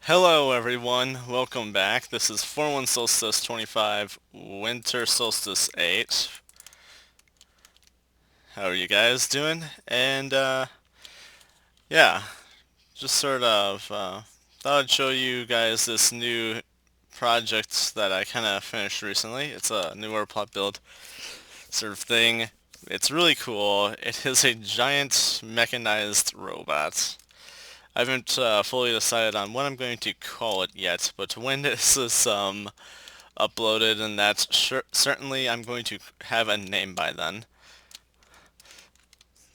Hello everyone, welcome back. This is 41 Solstice 25, Winter Solstice 8. How are you guys doing? Yeah, just thought I'd show you guys this new project that I kind of finished recently. It's a newer plot build sort of thing. It's really cool. It is a giant mechanized robot. I haven't fully decided on what I'm going to call it yet, but when this is uploaded, and that's certainly I'm going to have a name by then.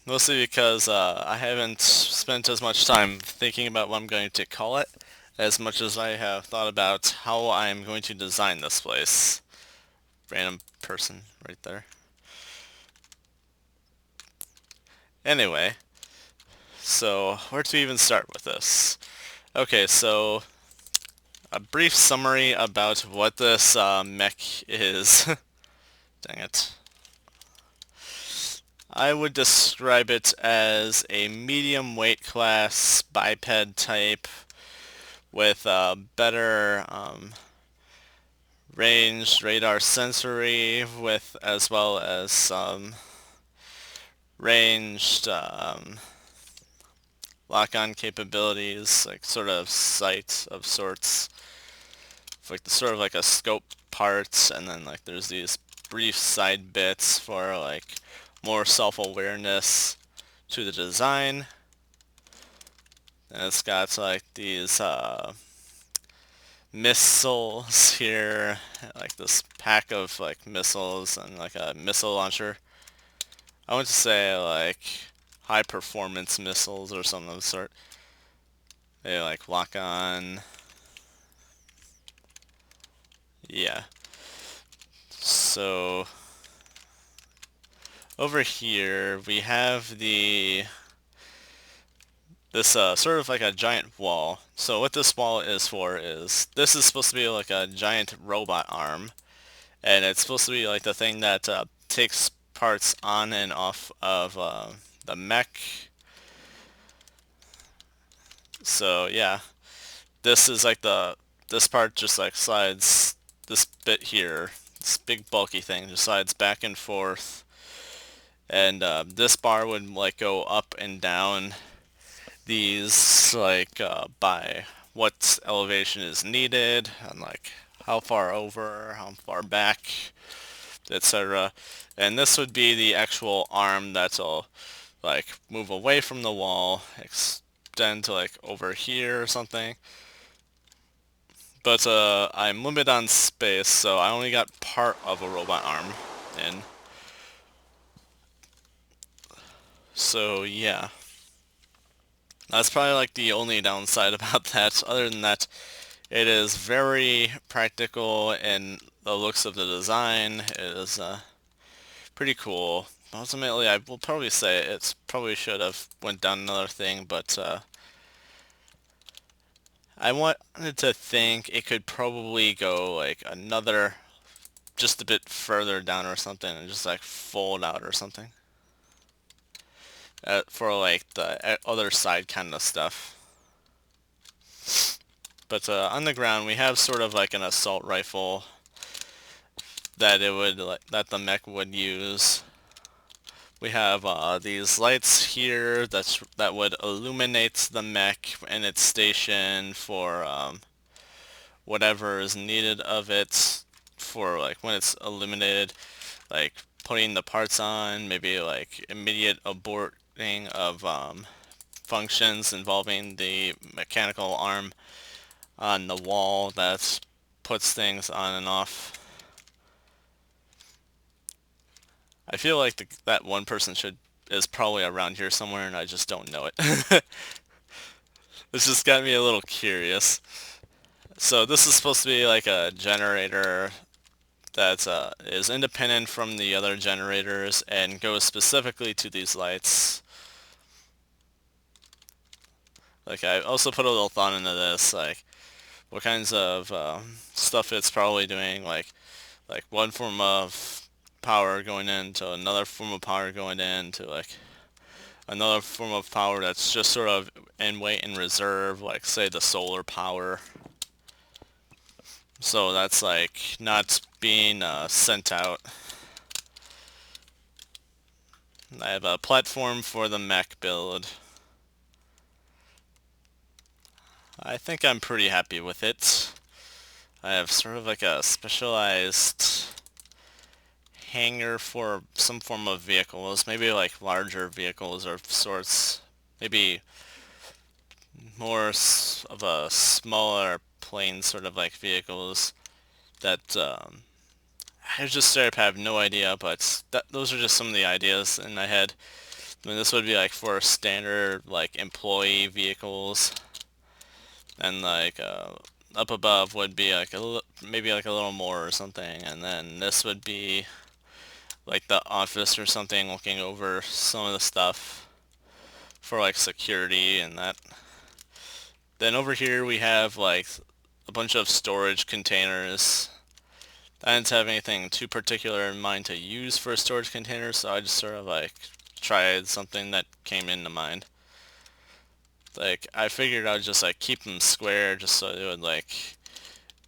Mostly because I haven't spent as much time thinking about what I'm going to call it as much as I have thought about how I'm going to design this place. Random person right there. Anyway, so where to even start with this? Okay, so a brief summary about what this mech is. Dang it. I would describe it as a medium weight class biped type with better range radar sensory with as well as some ranged lock-on capabilities, like sort of sight of sorts, like sort of like a scope parts, and then like there's these brief side bits for like more self-awareness to the design. And it's got like these missiles here, like this pack of like missiles and like a missile launcher. I want to say like high performance missiles or something of the sort. They like lock on. Yeah. So over here we have this sort of like a giant wall. So what this wall is for is this is supposed to be like a giant robot arm, and it's supposed to be like the thing that takes parts on and off of the mech. So yeah, this is like this part just like slides, this bit here, this big bulky thing just slides back and forth, and this bar would like go up and down these like by what elevation is needed and like how far over, how far back, etc. And this would be the actual arm that'll like move away from the wall, extend to like over here or something. But I'm limited on space, so I only got part of a robot arm in. So yeah, that's probably like the only downside about that. Other than that, it is very practical in the looks of the design. It is pretty cool. Ultimately, I will probably say it's probably should have went down another thing, but I wanted to think it could probably go like another, just a bit further down or something, and just like fold out or something for like the other side kind of stuff. But on the ground, we have sort of like an assault rifle that the mech would use. We have these lights here that would illuminate the mech and its station for whatever is needed of it for like when it's illuminated, like putting the parts on, maybe like immediate aborting of functions involving the mechanical arm on the wall that puts things on and off. I feel like that one person should is probably around here somewhere, and I just don't know it. This just got me a little curious. So this is supposed to be like a generator that is independent from the other generators and goes specifically to these lights. Like I also put a little thought into this, like what kinds of stuff it's probably doing, like one form of power going into another form of power going into like another form of power that's just sort of in wait in reserve, like say the solar power. So that's like not being sent out. I have a platform for the mech build. I think I'm pretty happy with it. I have sort of like a specialized hangar for some form of vehicles, maybe like larger vehicles or sorts, maybe more of a smaller plane sort of like vehicles that I just straight up have no idea, but those are just some of the ideas in my head. I mean, this would be like for standard like employee vehicles, and like up above would be like maybe like a little more or something, and then this would be like the office or something looking over some of the stuff for like security and that. Then over here we have like a bunch of storage containers. I didn't have anything too particular in mind to use for a storage container, so I just sort of like tried something that came into mind. Like I figured I'd just like keep them square just so it would like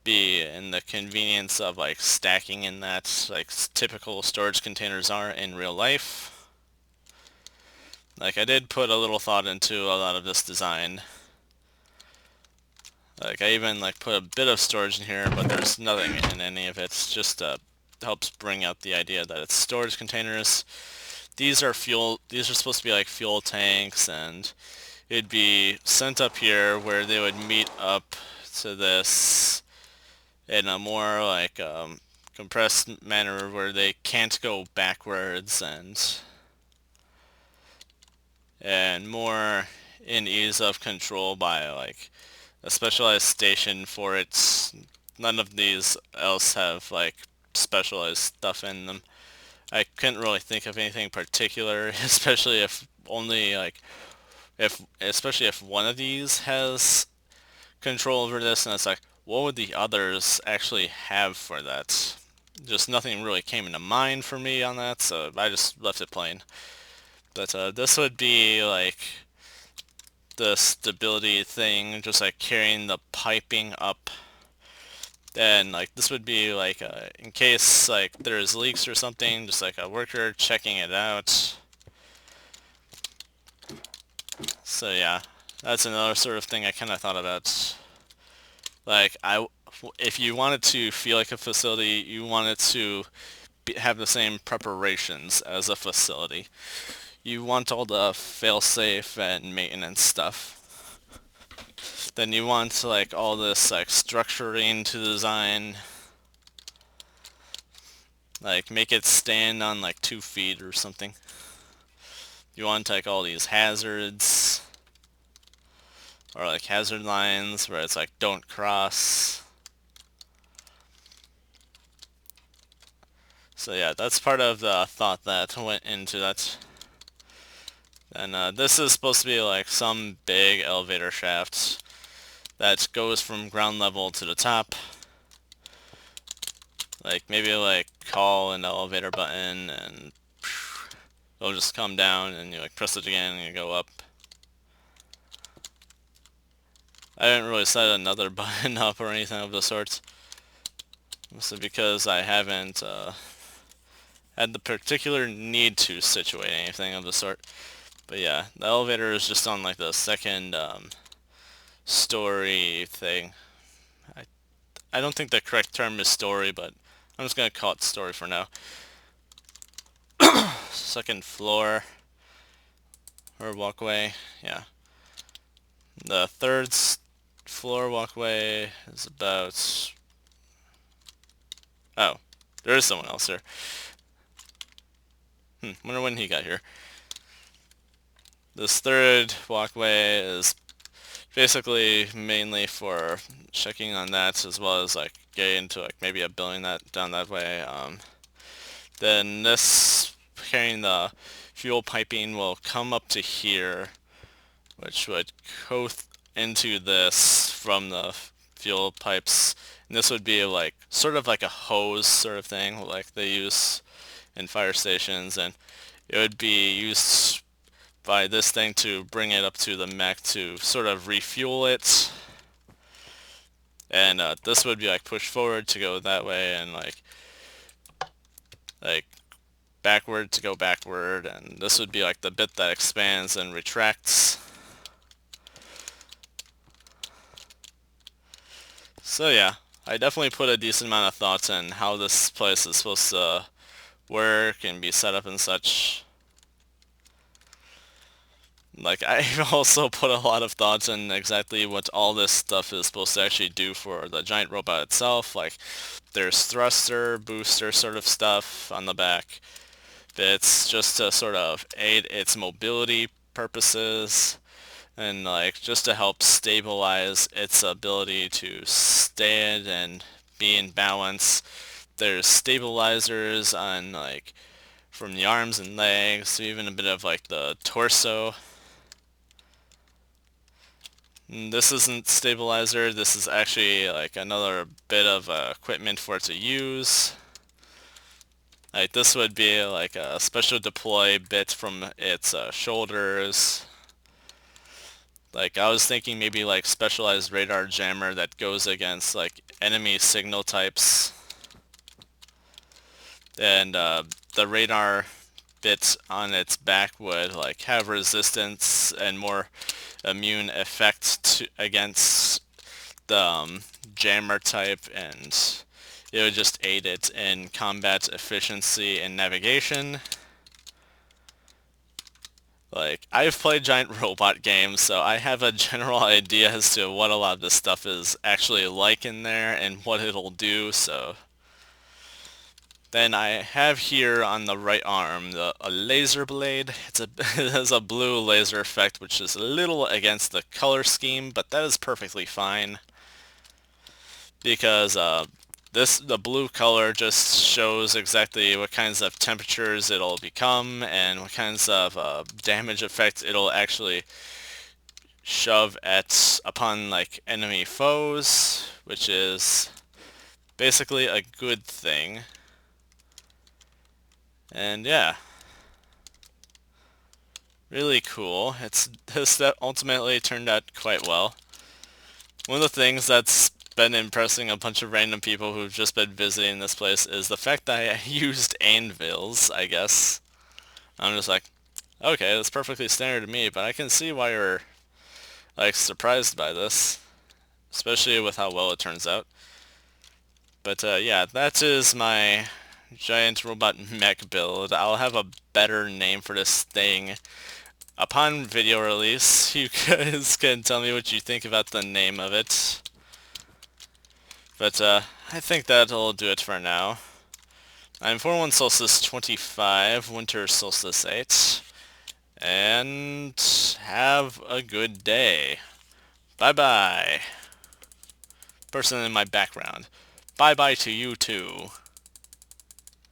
be in the convenience of like stacking in that like typical storage containers are in real life. Like I did put a little thought into a lot of this design. Like I even like put a bit of storage in here, but there's nothing in any of it. It's just helps bring out the idea that it's storage containers. These are fuel. These are supposed to be like fuel tanks, and it'd be sent up here where they would meet up to this in a more like compressed manner where they can't go backwards and more in ease of control by like a specialized station for it. None of these else have like specialized stuff in them. I couldn't really think of anything particular, especially if only like if especially if one of these has control over this, and it's like, what would the others actually have for that? Just nothing really came into mind for me on that, so I just left it plain. But this would be like the stability thing, just like carrying the piping up. Then like this would be like in case like there's leaks or something, just like a worker checking it out. So yeah, that's another sort of thing I kind of thought about. Like if you wanted to feel like a facility, you wanted to have the same preparations as a facility. You want all the fail-safe and maintenance stuff. Then you want like all this like structuring to design, like make it stand on like 2 feet or something. You want like all these hazards or like hazard lines where it's like don't cross. So yeah, that's part of the thought that went into that. And this is supposed to be like some big elevator shaft that goes from ground level to the top. Like maybe like call an elevator button and it'll just come down and you like press it again and you go up. I didn't really set another button up or anything of the sort. Mostly because I haven't had the particular need to situate anything of the sort. But yeah, the elevator is just on like the second story thing. I, I don't think the correct term is story, but I'm just gonna call it story for now. Second floor or walkway, yeah. The third floor walkway is about... Oh, there is someone else here. Wonder when he got here. This third walkway is basically mainly for checking on that, as well as like getting to like maybe a building that down that way. Then this carrying the fuel piping will come up to here, which would go into this from the fuel pipes. And this would be like sort of like a hose sort of thing, like they use in fire stations, and it would be used by this thing to bring it up to the mech to sort of refuel it. And this would be like push forward to go that way, and like backward to go backward, and this would be like the bit that expands and retracts. So yeah, I definitely put a decent amount of thought in how this place is supposed to work and be set up and such. Like, I've also put a lot of thoughts in exactly what all this stuff is supposed to actually do for the giant robot itself. Like, there's thruster, booster sort of stuff on the back. It's just to sort of aid its mobility purposes, and like just to help stabilize its ability to stand and be in balance. There's stabilizers on like from the arms and legs to even a bit of like the torso. This isn't stabilizer, this is actually like another bit of equipment for it to use. Like this would be like a special deploy bit from its shoulders. Like I was thinking maybe like specialized radar jammer that goes against like enemy signal types. And the radar bit on its back would like have resistance and more immune effect against the jammer type, and it would just aid it in combat efficiency and navigation. Like, I've played giant robot games, so I have a general idea as to what a lot of this stuff is actually like in there and what it'll do, so... Then I have here on the right arm a laser blade. It has a blue laser effect, which is a little against the color scheme, but that is perfectly fine. Because the blue color just shows exactly what kinds of temperatures it'll become and what kinds of damage effect it'll actually shove upon like enemy foes, which is basically a good thing. And yeah, really cool. This that ultimately turned out quite well. One of the things that's been impressing a bunch of random people who've just been visiting this place is the fact that I used anvils, I guess. I'm just like, okay, that's perfectly standard to me, but I can see why you're like surprised by this, especially with how well it turns out. But yeah, that is my giant robot mech build. I'll have a better name for this thing upon video release. You guys can tell me what you think about the name of it. But I think that'll do it for now. I'm 41 Solstice 25, Winter Solstice 8, and have a good day. Bye-bye. Person in my background. Bye-bye to you too.